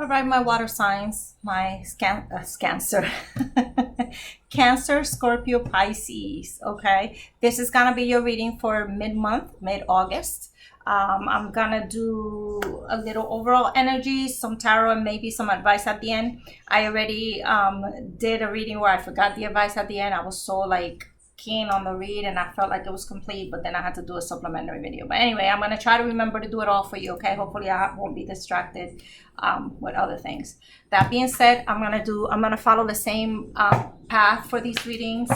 All right, my water signs, my Cancer, Cancer, Scorpio, Pisces. Okay, this is gonna be your reading for mid-month, mid-August. I'm gonna do a little overall energy, some tarot, and maybe some advice at the end. I already did a reading where I forgot the advice at the end. I was so like keen on the read and I felt like it was complete, but then I had to do a supplementary video. But anyway, I'm going to try to remember to do it all for you, okay? Hopefully I won't be distracted with other things. That being said, I'm going to follow the same path for these readings,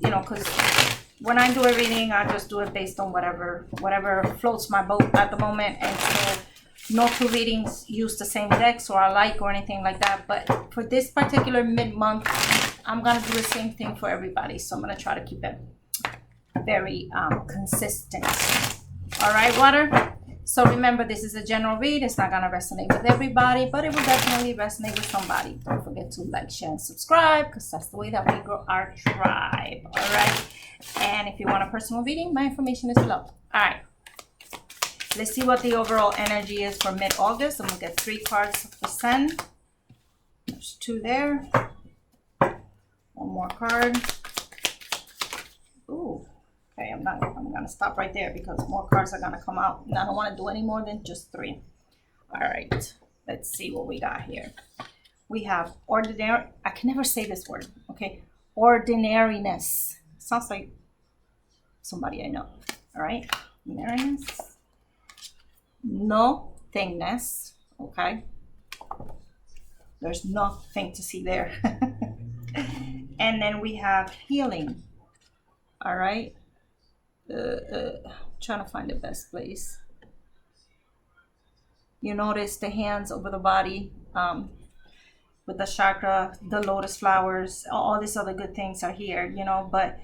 you know, because when I do a reading, I just do it based on whatever floats my boat at the moment. And so no two readings use the same decks or alike or anything like that. But for this particular mid-month, I'm going to do the same thing for everybody. So I'm going to try to keep it very consistent. All right, water? So remember, this is a general read. It's not going to resonate with everybody, but it will definitely resonate with somebody. Don't forget to like, share, and subscribe, because that's the way that we grow our tribe. All right? And if you want a personal reading, my information is below. All right. Let's see what the overall energy is for mid-August. I'm going to get 3 cards for send. There's 2 there. One more card. Ooh. Okay, I'm going to stop right there because more cards are going to come out. And I don't want to do any more than just 3. All right. Let's see what we got here. We have ordinary. I can never say this word. Okay. Ordinariness. Sounds like somebody I know. All right. Ordinariness. Nothingness. Okay. There's nothing to see there. And then we have healing. All right. Trying to find the best place. You notice the hands over the body, with the chakra, the lotus flowers, all these other good things are here, you know, but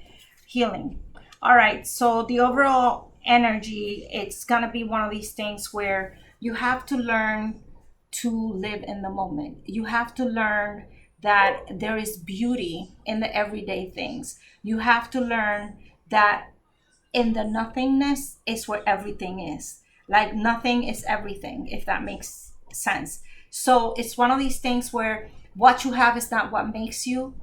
healing. All right. So the overall energy, it's going to be one of these things where you have to learn to live in the moment. You have to learn that there is beauty in the everyday things. You have to learn that in the nothingness is where everything is. Like nothing is everything, if that makes sense. So it's one of these things where what you have is not what makes you.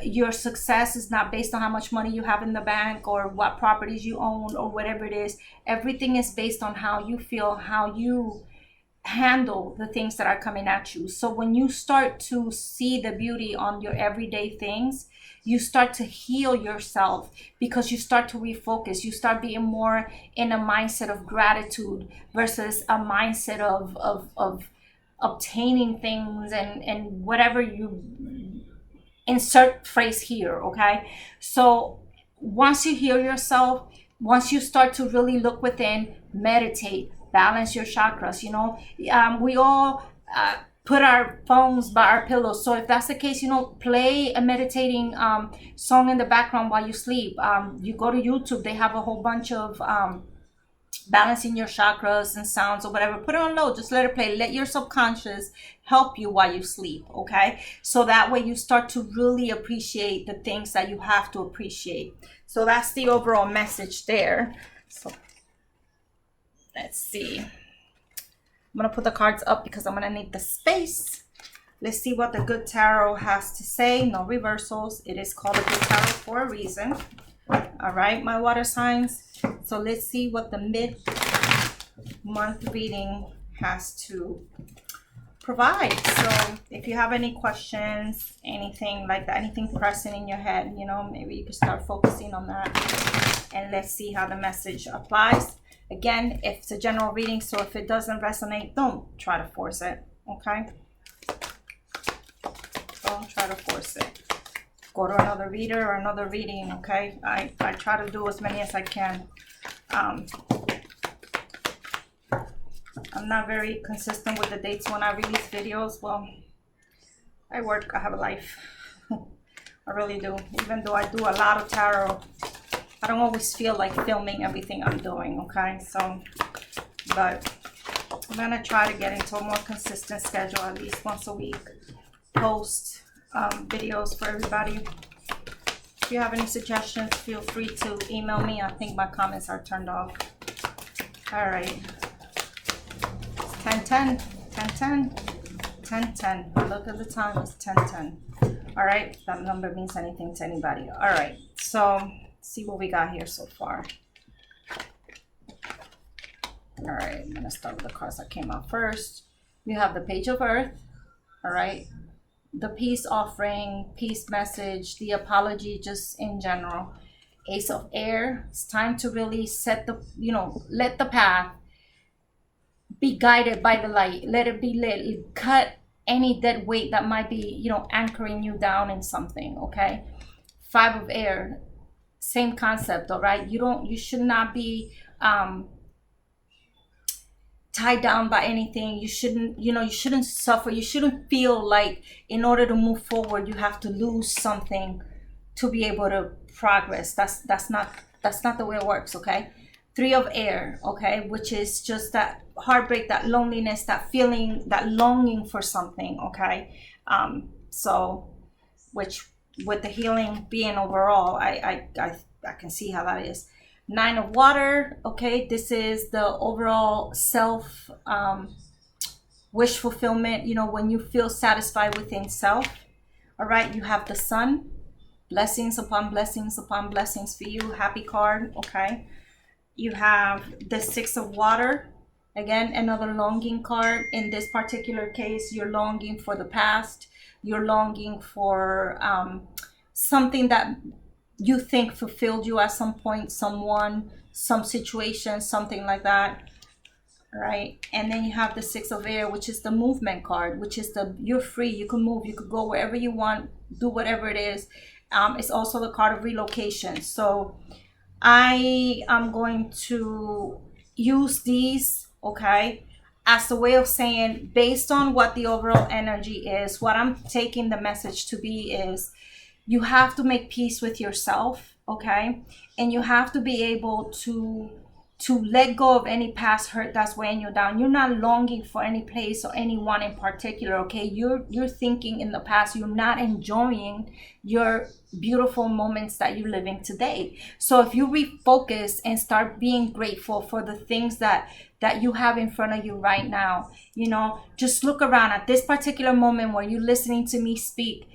Your success is not based on how much money you have in the bank or what properties you own or whatever it is. Everything is based on how you feel, how you handle the things that are coming at you. So when you start to see the beauty on your everyday things, you start to heal yourself because you start to refocus. You start being more in a mindset of gratitude versus a mindset of obtaining things and whatever you insert phrase here. Okay, so once you heal yourself, once you start to really look within, meditate, balance your chakras, you know, we all put our phones by our pillows. So if that's the case, you know, play a meditating song in the background while you sleep. You go to YouTube, they have a whole bunch of balancing your chakras and sounds or whatever. Put it on low, just let it play. Let your subconscious help you while you sleep, okay? So that way you start to really appreciate the things that you have to appreciate. So that's the overall message there. So let's see. I'm going to put the cards up because I'm going to need the space. Let's see what the good tarot has to say. No reversals. It is called a good tarot for a reason. All right, my water signs. So let's see what the mid-month reading has to provide. So if you have any questions, anything like that, anything pressing in your head, you know, maybe you can start focusing on that. And let's see how the message applies. Again, it's a general reading, so if it doesn't resonate, don't try to force it, okay? Don't try to force it. Go to another reader or another reading, okay? I try to do as many as I can. I'm not very consistent with the dates when I release videos. Well, I work, I have a life. I really do. Even though I do a lot of tarot, I don't always feel like filming everything I'm doing, okay? So, but I'm going to try to get into a more consistent schedule, at least once a week. Post videos for everybody. If you have any suggestions, feel free to email me. I think my comments are turned off. All right. 10-10. 10-10. 1010. Look at the time, it's 1010. All right, if that number means anything to anybody. All right, so see what we got here so far. All right, I'm gonna start with the cards that came out first. You have the Page of Earth, all right, the peace offering, peace message, the apology just in general. Ace of Air, it's time to really set the, let the path be guided by the light. Let it be lit. Cut any dead weight that might be, anchoring you down in something, okay? Five of Air, same concept, all right? You should not be tied down by anything. You shouldn't suffer. You shouldn't feel like in order to move forward, you have to lose something to be able to progress. That's not the way it works, okay? Three of Air, okay, which is just that heartbreak, that loneliness, that feeling, that longing for something, okay? So, which with the healing being overall, I can see how that is. Nine of Water, okay, this is the overall self wish fulfillment, when you feel satisfied within self. All right, you have the Sun, blessings upon blessings upon blessings for you, happy card, okay? You have the Six of Water, again, another longing card. In this particular case, you're longing for the past. You're longing for something that you think fulfilled you at some point, someone, some situation, something like that, right? And then you have the Six of Air, which is the movement card, which is you're free, you can move, you could go wherever you want, do whatever it is. It's also the card of relocation. So I am going to use these, okay, as a way of saying, based on what the overall energy is, what I'm taking the message to be is, you have to make peace with yourself, okay? And you have to be able to let go of any past hurt that's weighing you down. You're not longing for any place or anyone in particular, okay? You're thinking in the past. You're not enjoying your beautiful moments that you're living today. So if you refocus and start being grateful for the things that you have in front of you right now, just look around at this particular moment where you're listening to me speak.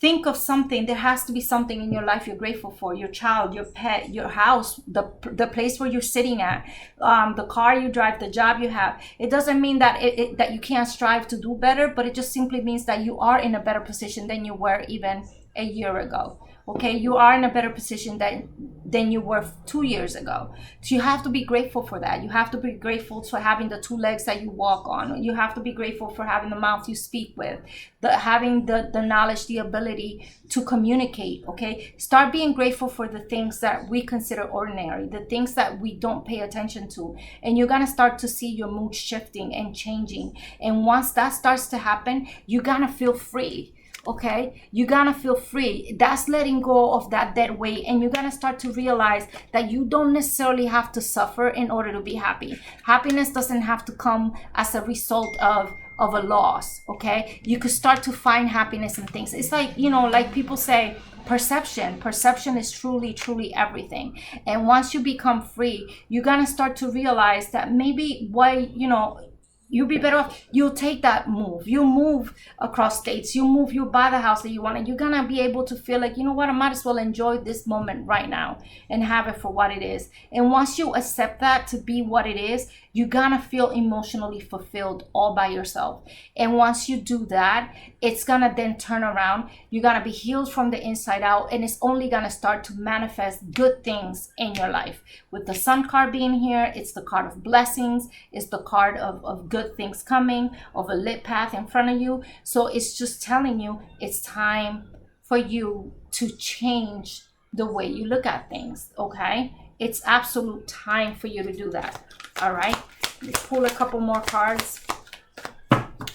Think of something. There has to be something in your life you're grateful for. Your child, your pet, your house, the place where you're sitting at, the car you drive, the job you have. It doesn't mean that that you can't strive to do better, but it just simply means that you are in a better position than you were even a year ago. Okay, you are in a better position than you were 2 years ago. So you have to be grateful for that. You have to be grateful for having the two legs that you walk on. You have to be grateful for having the mouth you speak with, having the knowledge, the ability to communicate, okay? Start being grateful for the things that we consider ordinary, the things that we don't pay attention to. And you're gonna start to see your mood shifting and changing. And once that starts to happen, you're gonna feel free. Okay, you're gonna feel free. That's letting go of that dead weight, and you're gonna start to realize that you don't necessarily have to suffer in order to be happy. Happiness doesn't have to come as a result of a loss. Okay, you could start to find happiness in things. It's like, like people say, perception is truly everything. And once you become free, you're gonna start to realize that maybe you'll be better off. You'll take that move. You move across states. You buy the house that you want. And you're going to be able to feel like, I might as well enjoy this moment right now and have it for what it is. And once you accept that to be what it is, you're going to feel emotionally fulfilled all by yourself. And once you do that, it's going to then turn around. You're going to be healed from the inside out. And it's only going to start to manifest good things in your life. With the Sun card being here, it's the card of blessings. It's the card of good things coming, of a lit path in front of you. So it's just telling you it's time for you to change the way you look at things, okay? It's absolute time for you to do that, all right? Let's pull a couple more cards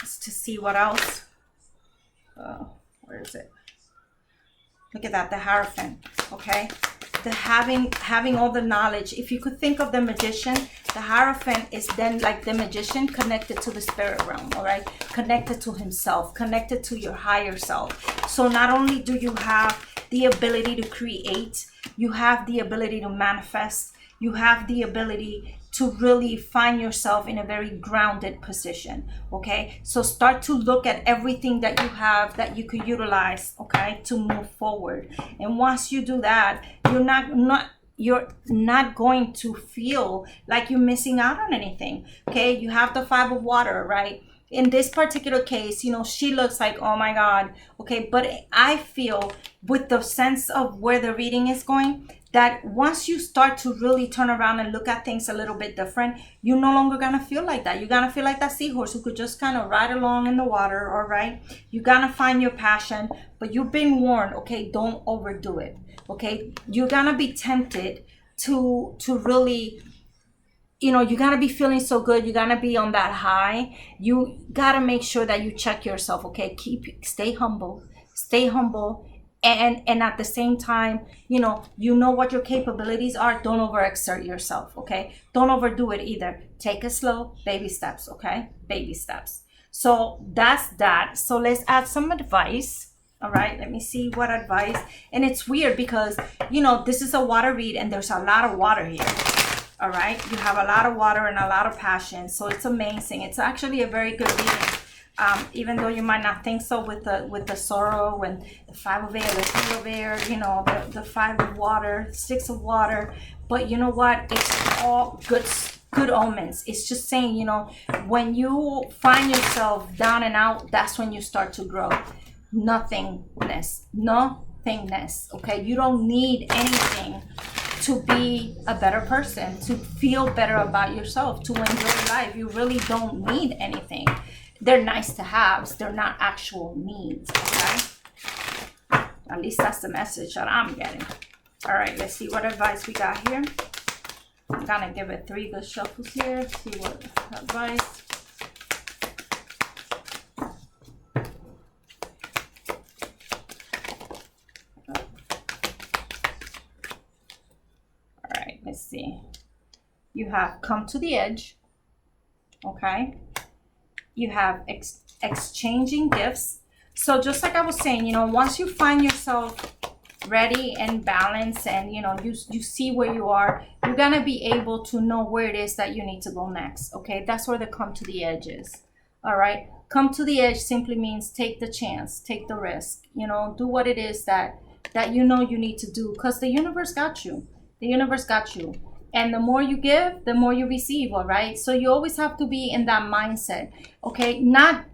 just to see what else. Where is it? Look at that, the Hierophant, okay? The having all the knowledge. If you could think of the magician, the Hierophant is then like the magician connected to the spirit realm, all right? Connected to himself, connected to your higher self. So not only do you have the ability to create, you have the ability to manifest, you have the ability to really find yourself in a very grounded position. Okay, so start to look at everything that you have that you could utilize, okay, to move forward. And once you do that, you're not going to feel like you're missing out on anything. Okay, you have the 5 of water, right? In this particular case, you know, she looks like, oh my God. Okay, but I feel with the sense of where the reading is going, that once you start to really turn around and look at things a little bit different, you're no longer gonna feel like that. You're gonna feel like that seahorse who could just kind of ride along in the water, all right? You're gonna find your passion, but you've been warned, okay, don't overdo it, okay? You're gonna be tempted to really, you know, you gotta be feeling so good. You gotta be on that high. You gotta make sure that you check yourself, okay? Stay humble, and at the same time, you know what your capabilities are. Don't overexert yourself, okay? Don't overdo it either. Take it slow, baby steps, okay? Baby steps. So that's that. So let's add some advice. All right, let me see what advice. And it's weird because, you know, this is a water read and there's a lot of water here. All right, you have a lot of water and a lot of passion, so it's amazing. It's actually a very good reading, even though you might not think so with the sorrow and the 5 of air, the 3 of air, you know, the 5 of water, 6 of water. But you know what? It's all good omens. It's just saying, you know, when you find yourself down and out, that's when you start to grow. Nothingness. Okay, you don't need anything to be a better person, to feel better about yourself, to enjoy life. You really don't need anything. They're nice to haves. They're not actual needs, okay? At least that's the message that I'm getting. All right, let's see what advice we got here. I'm gonna give it 3 good shuffles here. See what advice. Let's see. You have come to the edge, okay? You have exchanging gifts. So just like I was saying, you know, once you find yourself ready and balanced and, you know, you see where you are, you're going to be able to know where it is that you need to go next, okay? That's where the come to the edge is, all right? Come to the edge simply means take the chance, take the risk, you know, do what it is that you know you need to do, because the universe got you. The universe got you. And the more you give, the more you receive, all right? So you always have to be in that mindset, okay? Not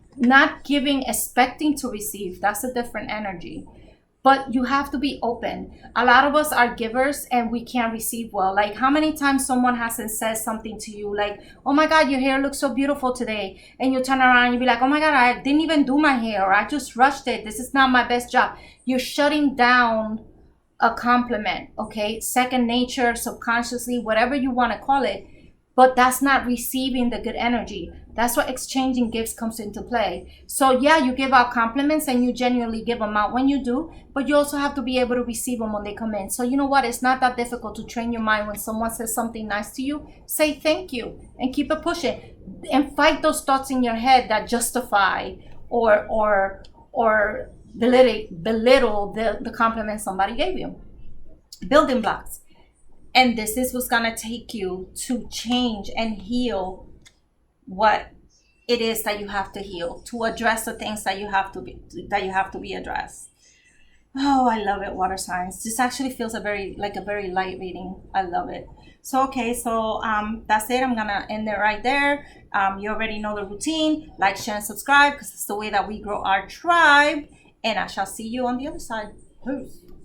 giving, expecting to receive. That's a different energy. But you have to be open. A lot of us are givers and we can't receive well. Like, how many times someone hasn't said something to you like, oh my God, your hair looks so beautiful today. And you turn around and you be like, oh my God, I didn't even do my hair, or I just rushed it. This is not my best job. You're shutting down a compliment, okay? Second nature, subconsciously, whatever you want to call it. But that's not receiving the good energy. That's what exchanging gifts comes into play. So yeah, you give out compliments and you genuinely give them out when you do, but you also have to be able to receive them when they come in. So you know what? It's not that difficult to train your mind when someone says something nice to you. Say thank you and keep it pushing. And fight those thoughts in your head that justify or belittle the compliment somebody gave you. Building blocks. And this is what's going to take you to change and heal what it is that you have to heal, to address the things that you have to be addressed. Oh, I love it, water signs. This actually feels a very light reading. I love it. So okay, so that's it. I'm gonna end it right there. You already know the routine. Like, share, and subscribe, because it's the way that we grow our tribe. And I shall see you on the other side. Peace.